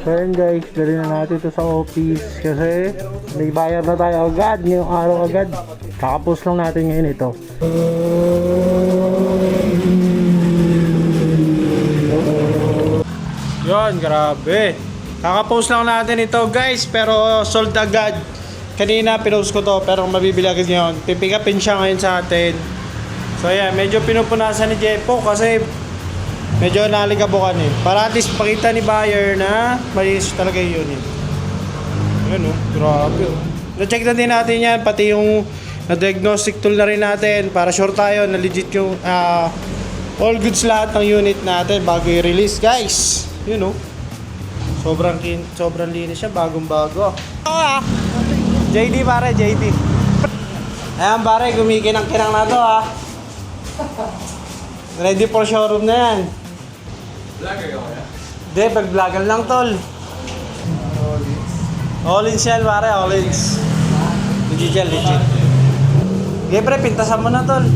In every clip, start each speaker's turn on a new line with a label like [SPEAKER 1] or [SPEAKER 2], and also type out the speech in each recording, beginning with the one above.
[SPEAKER 1] So yun guys, dali na natin ito sa office kasi may bayar na tayo agad, ngayong araw agad. Kakapost lang natin ngayon ito. Yun, grabe. Kakapost lang natin ito guys, pero sold agad. Kanina pinost ko to, pero mabibili agad ngayon. Pipikapin siya ngayon sa atin. So ayan, medyo pinupunasan ni Jeppo kasi medyo naligabukan eh. Para at least pakita ni buyer na malinis talaga yung unit. Ayan oh, grabe oh. Na-check na din natin yan, pati yung na-diagnostic tool na rin natin para sure tayo na legit yung all goods lahat ng unit natin bago i-release guys. Yun oh. Sobrang linis siya, bagong bago. JD pare, JD. Ayan pare, gumikinang-kinang na to ah. Ready for showroom na yan. Vlogger ka kaya? Hindi, pag-vlogger lang tol. All-ins yan pare, all-ins. Legit yan, legit. Okay pre, pintasan mo na tol.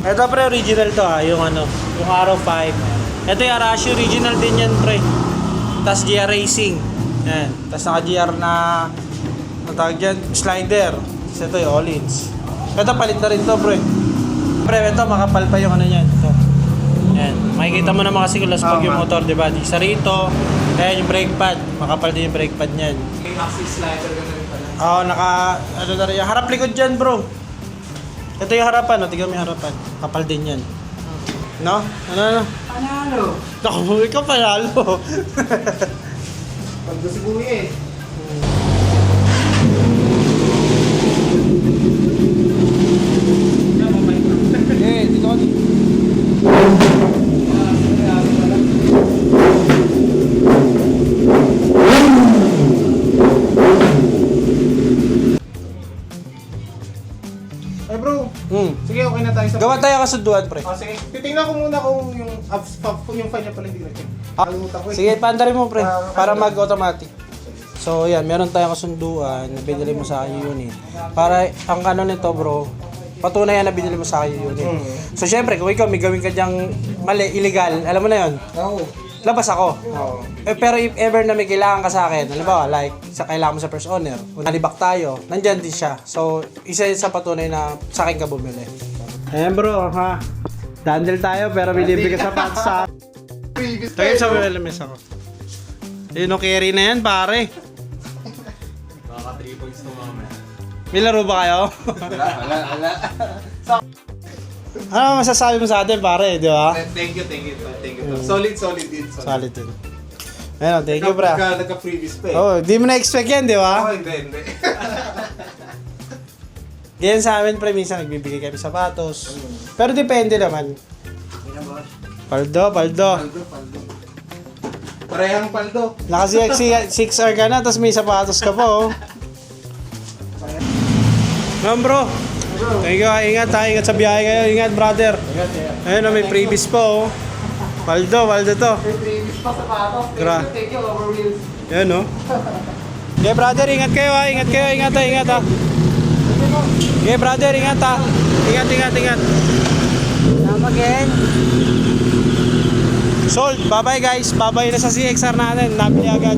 [SPEAKER 1] Ito pre, original to ha, yung Arrow 5. Ito yung Arashi, original din yan pre. Tapos GR Racing. Yan. Tapos naka-GR na tawag dyan, slider. Tapos ito yung all-ins. Ito palit na rin to pre. Pre, ito makapal pa yung yan. Ito. Yan. Makikita mo naman kasi kung laspag yung motor, diba? Isa rito. Ayan yung brake pad. Makapal din yung brake pad niyan.
[SPEAKER 2] May axis slider ka na rin pala.
[SPEAKER 1] Oo, ano na rin. Harap likod dyan bro. Ito yung harapan, tignan mo yung harapan. Kapal din yan. No? Ano?
[SPEAKER 2] Panalo!
[SPEAKER 1] Naku, ikaw panalo.
[SPEAKER 2] Pag gusto buwi eh.
[SPEAKER 1] Eh, dito ka dito.
[SPEAKER 2] Ay bro, sige okay na tayo sa...
[SPEAKER 1] Gawa tayo kasunduan pre.
[SPEAKER 2] Sige, titingnan ko muna kung yung file niya pala hindi na-check. Kalimutan ko eh.
[SPEAKER 1] Sige, paandarin mo pre, para mag-automatic. So yan, meron tayong kasunduan na binili mo sa akin yung unit. Para ang kanon nito bro, patunayan na binili mo sa akin yung unit. So syempre, kung ikaw may gawin ka dyang mali, illegal, alam mo na yon.
[SPEAKER 2] Oo.
[SPEAKER 1] Labas ako.
[SPEAKER 2] Oo.
[SPEAKER 1] Pero if ever na may kailangan ka sa akin, halimbawa, like, sa kailangan mo sa first owner, kung nalibak tayo, nandyan din siya. So, isa yun sa patunay na sa akin ka bumili. Ayan bro, ha? Dandel tayo, pero binibi ka sa patsa. Tagin sa LMS ako. Yun, no carry na yan, pare.
[SPEAKER 2] Baka 3 points to mamaya.
[SPEAKER 1] May laro ba kayo?
[SPEAKER 2] Wala.
[SPEAKER 1] Ano masasabi mo sa atin, pare, di ba?
[SPEAKER 2] Thank you. Solid din.
[SPEAKER 1] Solid din. Ayun, thank you, bro.
[SPEAKER 2] Nagka-previous pa eh.
[SPEAKER 1] Oh, di mo na-expect yan, di ba?
[SPEAKER 2] Oo, hindi.
[SPEAKER 1] Ganyan sa amin, pre, minsan nagbibigay kami sapatos. Pero depende naman. Paldo.
[SPEAKER 2] Paldo. Parehang paldo.
[SPEAKER 1] Naka-6R ka na, tapos may sapatos ka pa, oh. Bro. Thank you, ingat ha, ingat sa biyahe kayo, ingat brother. Ayun, may previous po, oh. Paldo to.
[SPEAKER 2] May previous pa sa pato. Thank you, over wheels.
[SPEAKER 1] Yan, oh. Okay, brother, ingat kayo ha, ingat ha. Okay, brother, ingat ha. Ingat. Come again. Sold, bye-bye guys, bye-bye na sa CXR natin, nabili agad.